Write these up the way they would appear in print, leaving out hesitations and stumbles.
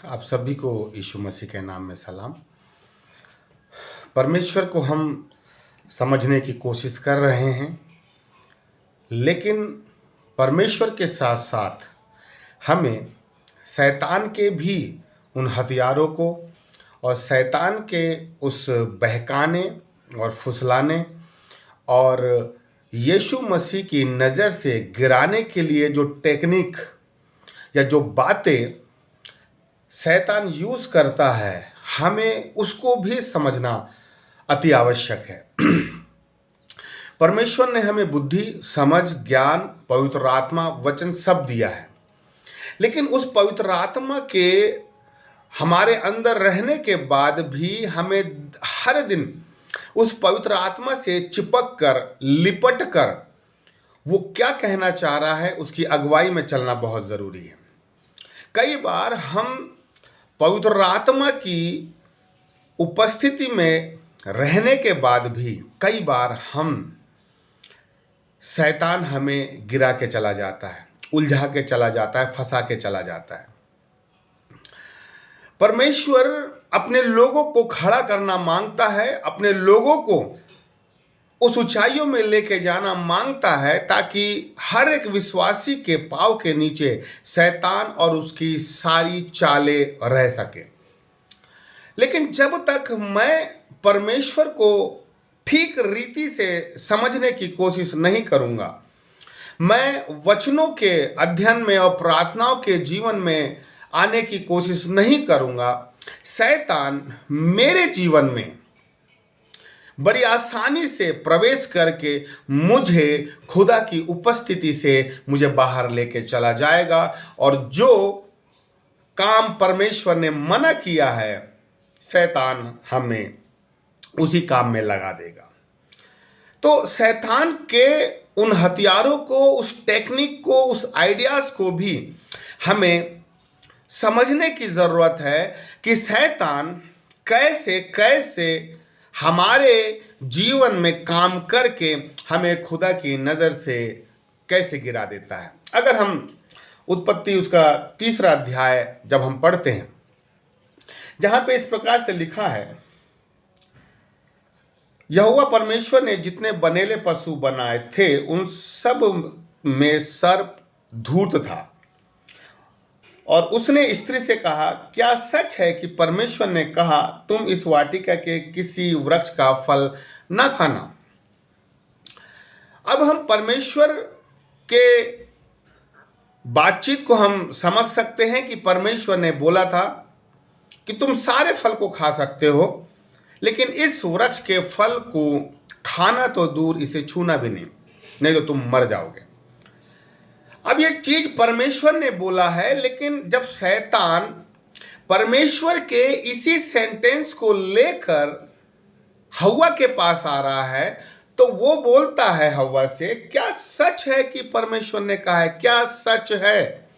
आप सभी को यीशु मसीह के नाम में सलाम। परमेश्वर को हम समझने की कोशिश कर रहे हैं, लेकिन परमेश्वर के साथ साथ हमें शैतान के भी उन हथियारों को और शैतान के उस बहकाने और फुसलाने और यीशु मसीह की नज़र से गिराने के लिए जो टेक्निक या जो बातें शैतान यूज़ करता है, हमें उसको भी समझना अति आवश्यक है। परमेश्वर ने हमें बुद्धि, समझ, ज्ञान, पवित्र आत्मा, वचन सब दिया है, लेकिन उस पवित्र आत्मा के हमारे अंदर रहने के बाद भी हमें हर दिन उस पवित्र आत्मा से चिपक कर, लिपट कर वो क्या कहना चाह रहा है उसकी अगुवाई में चलना बहुत ज़रूरी है। कई बार हम पवित्र आत्मा की उपस्थिति में रहने के बाद भी कई बार हम शैतान हमें गिरा के चला जाता है, उलझा के चला जाता है, फंसा के चला जाता है। परमेश्वर अपने लोगों को खड़ा करना मांगता है, अपने लोगों को उस ऊंचाइयों में लेके जाना मांगता है, ताकि हर एक विश्वासी के पांव के नीचे शैतान और उसकी सारी चालें रह सके। लेकिन जब तक मैं परमेश्वर को ठीक रीति से समझने की कोशिश नहीं करूंगा, मैं वचनों के अध्ययन में और प्रार्थनाओं के जीवन में आने की कोशिश नहीं करूंगा, शैतान मेरे जीवन में बड़ी आसानी से प्रवेश करके मुझे खुदा की उपस्थिति से मुझे बाहर लेके चला जाएगा, और जो काम परमेश्वर ने मना किया है शैतान हमें उसी काम में लगा देगा। तो शैतान के उन हथियारों को, उस टेक्निक को, उस आइडियाज को भी हमें समझने की ज़रूरत है कि शैतान कैसे कैसे हमारे जीवन में काम करके हमें खुदा की नज़र से कैसे गिरा देता है। अगर हम उत्पत्ति उसका 3 अध्याय जब हम पढ़ते हैं, जहाँ पे इस प्रकार से लिखा है, यहोवा परमेश्वर ने जितने बनेले पशु बनाए थे उन सब में सर्प धूर्त था, और उसने स्त्री से कहा, क्या सच है कि परमेश्वर ने कहा तुम इस वाटिका के किसी वृक्ष का फल न खाना। अब हम परमेश्वर के बातचीत को हम समझ सकते हैं कि परमेश्वर ने बोला था कि तुम सारे फल को खा सकते हो, लेकिन इस वृक्ष के फल को खाना तो दूर, इसे छूना भी नहीं तो तुम मर जाओगे। अब ये चीज परमेश्वर ने बोला है, लेकिन जब शैतान परमेश्वर के इसी सेंटेंस को लेकर हव्वा के पास आ रहा है, तो वो बोलता है हव्वा से, क्या सच है कि परमेश्वर ने कहा है? क्या सच है?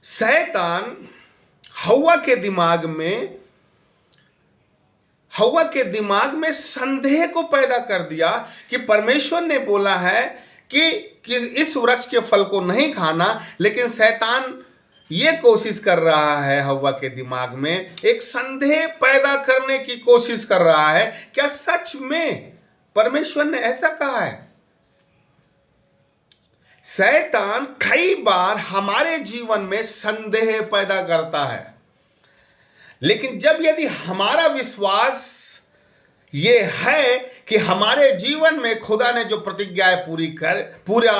शैतान हव्वा के दिमाग में संदेह को पैदा कर दिया कि परमेश्वर ने बोला है कि इस वृक्ष के फल को नहीं खाना, लेकिन शैतान ये कोशिश कर रहा है, हव्वा के दिमाग में एक संदेह पैदा करने की कोशिश कर रहा है, क्या सच में परमेश्वर ने ऐसा कहा है? शैतान कई बार हमारे जीवन में संदेह पैदा करता है, लेकिन यदि हमारा विश्वास ये है कि हमारे जीवन में खुदा ने जो प्रतिज्ञाएं पूरा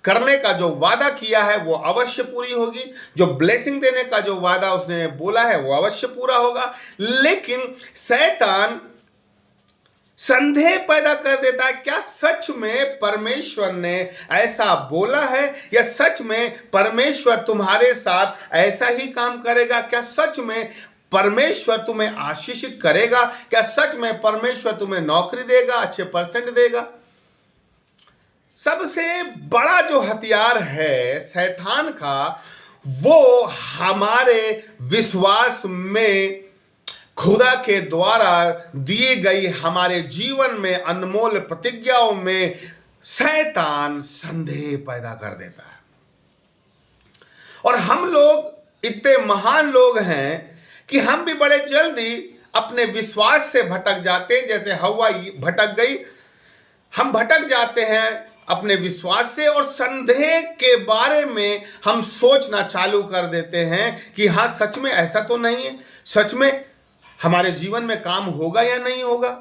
करने का जो वादा किया है वो अवश्य पूरी होगी, जो ब्लेसिंग देने का जो वादा उसने बोला है वो अवश्य पूरा होगा। लेकिन शैतान संदेह पैदा कर देता है, क्या सच में परमेश्वर ने ऐसा बोला है, या सच में परमेश्वर तुम्हारे साथ ऐसा ही काम करेगा? क्या सच में परमेश्वर तुम्हें आशीषित करेगा? क्या सच में परमेश्वर तुम्हें नौकरी देगा, अच्छे परसेंट देगा? सबसे बड़ा जो हथियार है शैतान का, वो हमारे विश्वास में खुदा के द्वारा दी गई हमारे जीवन में अनमोल प्रतिज्ञाओं में शैतान संदेह पैदा कर देता है। और हम लोग इतने महान लोग हैं कि हम भी बड़े जल्दी अपने विश्वास से भटक जाते हैं, जैसे हवा भटक गई। हम भटक जाते हैं अपने विश्वास से और संदेह के बारे में हम सोचना चालू कर देते हैं कि हाँ, सच में ऐसा तो नहीं है, सच में हमारे जीवन में काम होगा या नहीं होगा।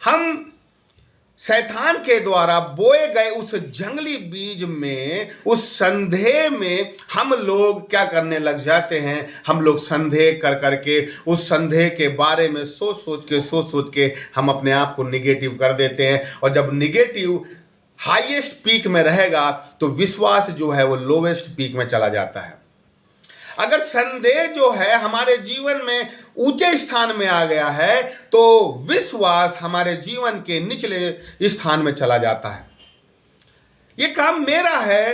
हम शैतान के द्वारा बोए गए उस जंगली बीज में, उस संदेह में हम लोग क्या करने लग जाते हैं, हम लोग संदेह कर करके उस संदेह के बारे में सोच सोच के हम अपने आप को निगेटिव कर देते हैं। और जब निगेटिव हाईएस्ट पीक में रहेगा तो विश्वास जो है वो लोवेस्ट पीक में चला जाता है। अगर संदेह जो है हमारे जीवन में ऊंचे स्थान में आ गया है तो विश्वास हमारे जीवन के निचले स्थान में चला जाता है। ये काम मेरा है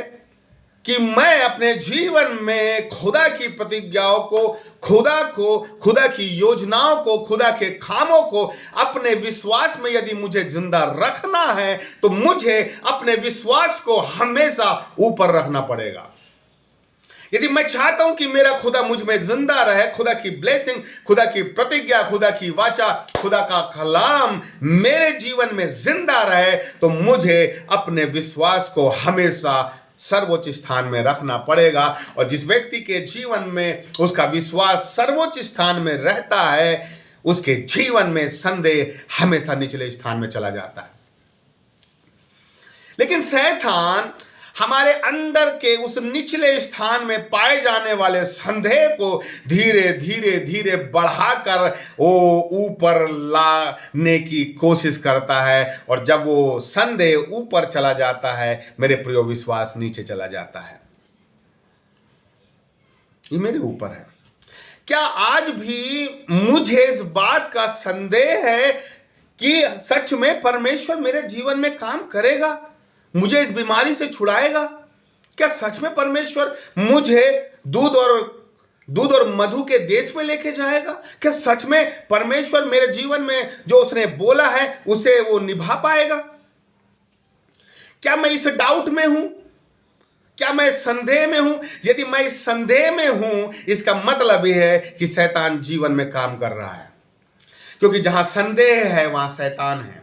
कि मैं अपने जीवन में खुदा की प्रतिज्ञाओं को, खुदा की योजनाओं को, खुदा के कामों को अपने विश्वास में यदि मुझे जिंदा रखना है तो मुझे अपने विश्वास को हमेशा ऊपर रखना पड़ेगा। यदि मैं चाहता हूं कि मेरा खुदा मुझ में जिंदा रहे, खुदा की ब्लेसिंग, खुदा की प्रतिज्ञा, खुदा की वाचा, खुदा का कलाम मेरे जीवन में जिंदा रहे, तो मुझे अपने विश्वास को हमेशा सर्वोच्च स्थान में रखना पड़ेगा। और जिस व्यक्ति के जीवन में उसका विश्वास सर्वोच्च स्थान में रहता है, उसके जीवन में संदेह हमेशा निचले स्थान में चला जाता है। लेकिन शैतान हमारे अंदर के उस निचले स्थान में पाए जाने वाले संदेह को धीरे धीरे धीरे बढ़ाकर वो ऊपर लाने की कोशिश करता है। और जब वो संदेह ऊपर चला जाता है, मेरे प्रिय, विश्वास नीचे चला जाता है। ये मेरे ऊपर है। क्या आज भी मुझे इस बात का संदेह है कि सच में परमेश्वर मेरे जीवन में काम करेगा, मुझे इस बीमारी से छुड़ाएगा? क्या सच में परमेश्वर मुझे दूध और मधु के देश में लेके जाएगा? क्या सच में परमेश्वर मेरे जीवन में जो उसने बोला है उसे वो निभा पाएगा? क्या मैं इस डाउट में हूं? क्या मैं संदेह में हूं? यदि मैं इस संदेह में हूं, इसका मतलब यह है कि शैतान जीवन में काम कर रहा है, क्योंकि जहां संदेह है वहां शैतान है।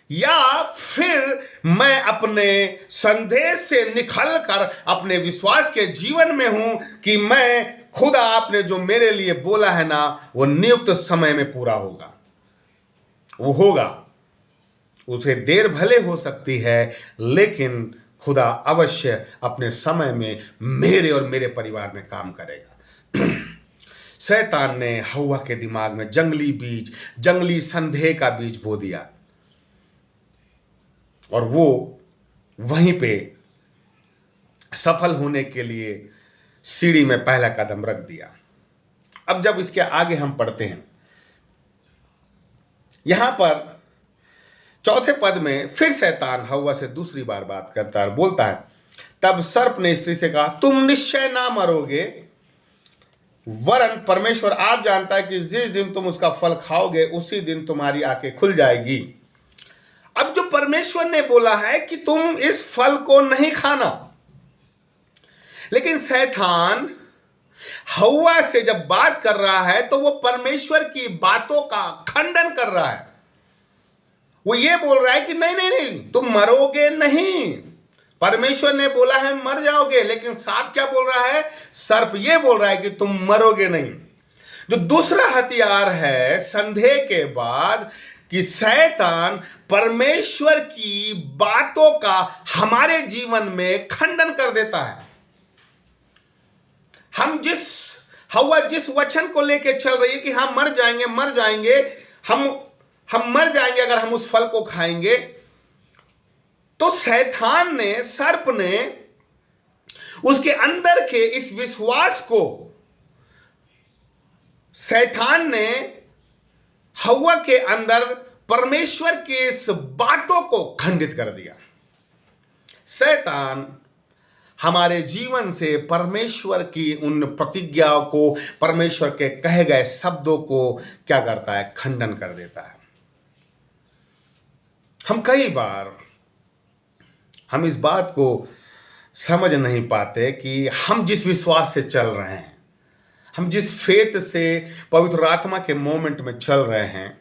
या फिर मैं अपने संदेह से निकलकर अपने विश्वास के जीवन में हूं कि मैं खुदा आपने जो मेरे लिए बोला है ना, वो नियुक्त समय में पूरा होगा, वो होगा। उसे देर भले हो सकती है, लेकिन खुदा अवश्य अपने समय में मेरे और मेरे परिवार में काम करेगा। शैतान ने हव्वा के दिमाग में जंगली संदेह का बीज बो दिया और वो वहीं पे सफल होने के लिए सीढ़ी में पहला कदम रख दिया। अब जब इसके आगे हम पढ़ते हैं, यहां पर चौथे पद में फिर शैतान हव्वा से दूसरी बार बात करता है और बोलता है, तब सर्प ने स्त्री से कहा, तुम निश्चय ना मरोगे, वरन परमेश्वर आप जानता है कि जिस दिन तुम उसका फल खाओगे उसी दिन तुम्हारी आंखें खुल जाएगी। अब जो परमेश्वर ने बोला है कि तुम इस फल को नहीं खाना, लेकिन शैतान हव्वा से जब बात कर रहा है तो वो परमेश्वर की बातों का खंडन कर रहा है। वो ये बोल रहा है कि नहीं नहीं नहीं, तुम मरोगे नहीं। परमेश्वर ने बोला है मर जाओगे, लेकिन सांप क्या बोल रहा है? सर्प ये बोल रहा है कि तुम मरोगे नहीं। जो दूसरा हथियार है संदेह के बाद, कि शैतान परमेश्वर की बातों का हमारे जीवन में खंडन कर देता है। हव्वा जिस वचन को लेके चल रही है कि हम मर जाएंगे, हम मर जाएंगे अगर हम उस फल को खाएंगे, तो शैतान ने, सर्प ने उसके अंदर के इस विश्वास को, शैतान ने हव्वा के अंदर परमेश्वर की इस बातों को खंडित कर दिया। शैतान हमारे जीवन से परमेश्वर की उन प्रतिज्ञाओं को, परमेश्वर के कहे गए शब्दों को क्या करता है? खंडन कर देता है। हम कई बार हम इस बात को समझ नहीं पाते कि हम जिस विश्वास से चल रहे हैं, हम जिस फेथ से पवित्र आत्मा के मोमेंट में चल रहे हैं,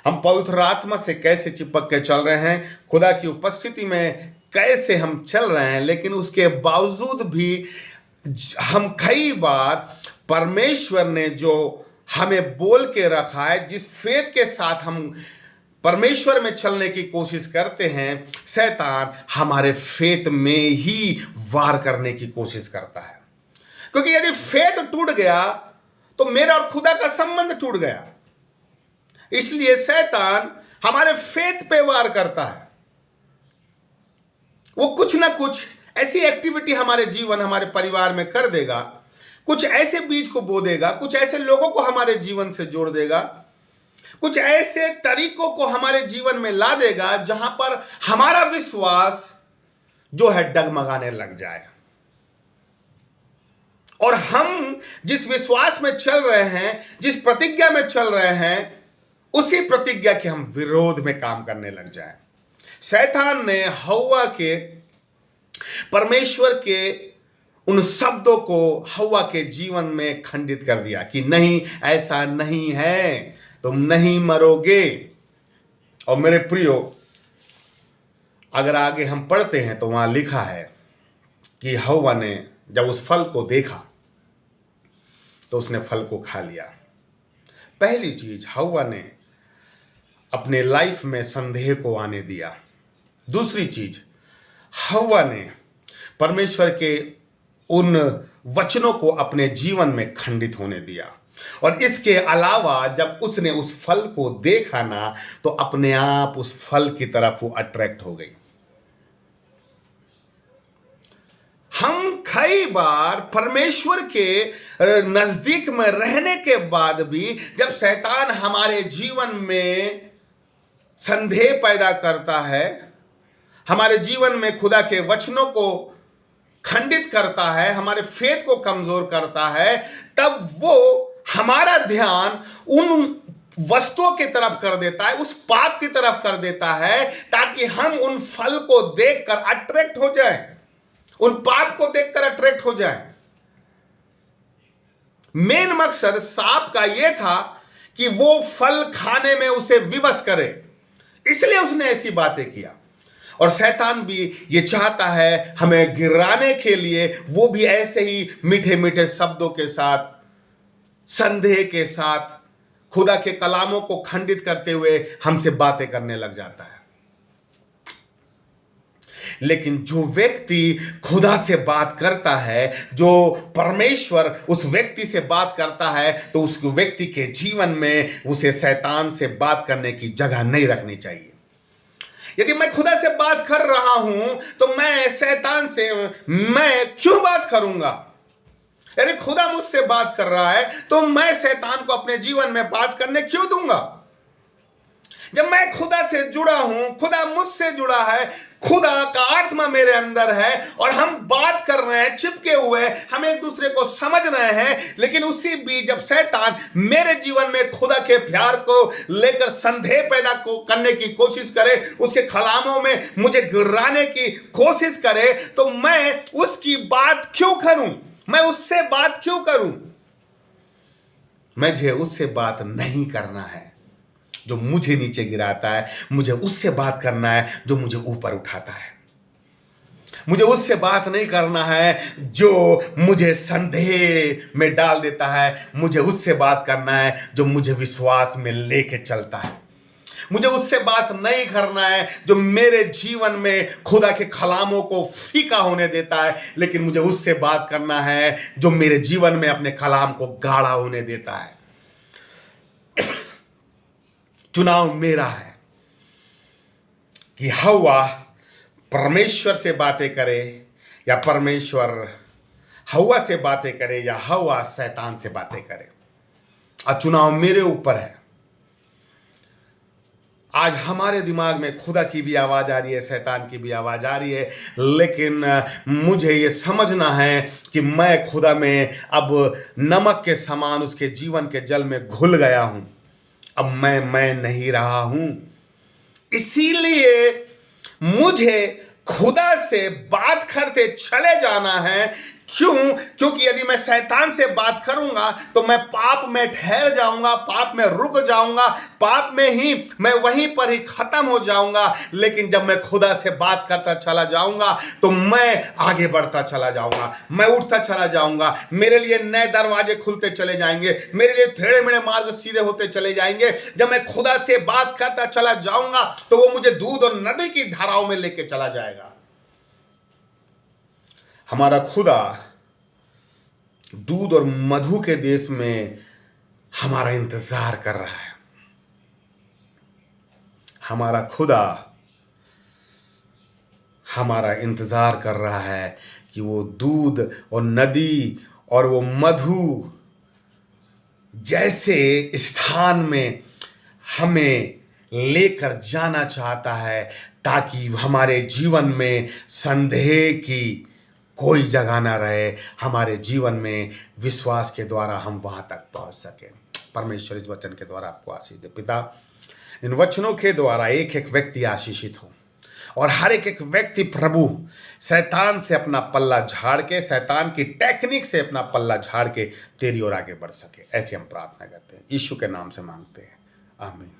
हम पवित्र आत्मा से कैसे चिपक के चल रहे हैं, खुदा की उपस्थिति में कैसे हम चल रहे हैं, लेकिन उसके बावजूद भी हम कई बार परमेश्वर ने जो हमें बोल के रखा है, जिस फेथ के साथ हम परमेश्वर में चलने की कोशिश करते हैं, शैतान हमारे फेथ में ही वार करने की कोशिश करता है। क्योंकि यदि फेथ टूट गया तो मेरा और खुदा का संबंध टूट गया। इसलिए शैतान हमारे फेथ पे वार करता है। वो कुछ ना कुछ ऐसी एक्टिविटी हमारे जीवन, हमारे परिवार में कर देगा, कुछ ऐसे बीज को बो देगा, कुछ ऐसे लोगों को हमारे जीवन से जोड़ देगा, कुछ ऐसे तरीकों को हमारे जीवन में ला देगा जहां पर हमारा विश्वास जो है डगमगाने लग जाए, और हम जिस विश्वास में चल रहे हैं, जिस प्रतिज्ञा में चल रहे हैं, उसी प्रतिज्ञा के हम विरोध में काम करने लग जाएं। शैतान ने हव्वा के परमेश्वर के उन शब्दों को हव्वा के जीवन में खंडित कर दिया कि नहीं, ऐसा नहीं है, तुम नहीं मरोगे। और मेरे प्रियो, अगर आगे हम पढ़ते हैं तो वहां लिखा है कि हव्वा ने जब उस फल को देखा तो उसने फल को खा लिया। पहली चीज, हव्वा ने अपने लाइफ में संदेह को आने दिया। दूसरी चीज, हव्वा ने परमेश्वर के उन वचनों को अपने जीवन में खंडित होने दिया। और इसके अलावा जब उसने उस फल को देखा ना, तो अपने आप उस फल की तरफ वो अट्रैक्ट हो गई। हम कई बार परमेश्वर के नजदीक में रहने के बाद भी जब शैतान हमारे जीवन में संदेह पैदा करता है, हमारे जीवन में खुदा के वचनों को खंडित करता है, हमारे फेथ को कमजोर करता है, तब वो हमारा ध्यान उन वस्तुओं की तरफ कर देता है, उस पाप की तरफ कर देता है, ताकि हम उन फल को देखकर अट्रैक्ट हो जाएं, उन पाप को देखकर अट्रैक्ट हो जाएं। मेन मकसद सांप का यह था कि वो फल खाने में उसे विवश करे, इसलिए उसने ऐसी बातें किया। और शैतान भी ये चाहता है हमें गिराने के लिए, वो भी ऐसे ही मीठे मीठे शब्दों के साथ, संदेह के साथ, खुदा के कलामों को खंडित करते हुए हमसे बातें करने लग जाता है। लेकिन जो व्यक्ति खुदा से बात करता है, जो परमेश्वर उस व्यक्ति से बात करता है, तो उस व्यक्ति के जीवन में उसे शैतान से बात करने की जगह नहीं रखनी चाहिए। यदि मैं खुदा से बात कर रहा हूं तो मैं शैतान से मैं क्यों बात करूंगा? यदि खुदा मुझसे बात कर रहा है तो मैं शैतान को अपने जीवन में बात करने क्यों दूंगा? जब मैं खुदा से जुड़ा हूं, खुदा मुझसे जुड़ा है, खुदा का आत्मा मेरे अंदर है और हम बात कर रहे हैं चिपके हुए, हम एक दूसरे को समझ रहे हैं, लेकिन उसी बीच जब शैतान मेरे जीवन में खुदा के प्यार को लेकर संदेह पैदा करने की कोशिश करे, उसके कलामों में मुझे गिराने की कोशिश करे, तो मैं उसकी बात क्यों करूं? मैं उससे बात क्यों करूं? मुझे उससे बात नहीं करना है जो मुझे नीचे गिराता है, मुझे उससे बात करना है जो मुझे ऊपर उठाता है। मुझे उससे बात नहीं करना है जो मुझे संदेह में डाल देता है, मुझे उससे बात करना है जो मुझे विश्वास में लेके चलता है। मुझे उससे बात नहीं करना है जो मेरे जीवन में खुदा के कलामों को फीका होने देता है, लेकिन मुझे उससे बात करना है जो मेरे जीवन में अपने कलाम को गाढ़ा होने देता है। चुनाव मेरा है कि हव्वा परमेश्वर से बातें करे या परमेश्वर हव्वा से बातें करे या हव्वा शैतान से बातें करे। और चुनाव मेरे ऊपर है। आज हमारे दिमाग में खुदा की भी आवाज आ रही है, शैतान की भी आवाज आ रही है, लेकिन मुझे ये समझना है कि मैं खुदा में अब नमक के समान उसके जीवन के जल में घुल गया हूं। अब मैं नहीं रहा हूं। इसीलिए मुझे खुदा से बात करते चले जाना है। क्यों? क्योंकि यदि मैं शैतान से बात करूंगा तो मैं पाप में ठहर जाऊंगा, पाप में रुक जाऊंगा, पाप में ही मैं वहीं पर ही खत्म हो जाऊंगा। लेकिन जब मैं खुदा से बात करता चला जाऊंगा तो मैं आगे बढ़ता चला जाऊंगा, मैं उठता चला जाऊंगा, मेरे लिए नए दरवाजे खुलते चले जाएंगे, मेरे लिए टेढ़े मेढ़े मार्ग सीधे होते चले जाएंगे। जब मैं खुदा से बात करता चला जाऊंगा तो वो मुझे दूध और नदी की धाराओं में लेके चला जाएगा। हमारा खुदा दूध और मधु के देश में हमारा इंतजार कर रहा है। हमारा खुदा हमारा इंतजार कर रहा है कि वो दूध और नदी और वो मधु जैसे स्थान में हमें लेकर जाना चाहता है, ताकि हमारे जीवन में संदेह की कोई जगह ना रहे। हमारे जीवन में विश्वास के द्वारा हम वहां तक पहुंच सके। परमेश्वर इस वचन के द्वारा आपको आशीष दे। पिता, इन वचनों के द्वारा एक एक व्यक्ति आशीषित हो और हर एक व्यक्ति प्रभु शैतान से अपना पल्ला झाड़ के, शैतान की टेक्निक से अपना पल्ला झाड़ के तेरी ओर आगे बढ़ सके। ऐसी हम प्रार्थना करते हैं, यीशु के नाम से मांगते हैं, आमीन।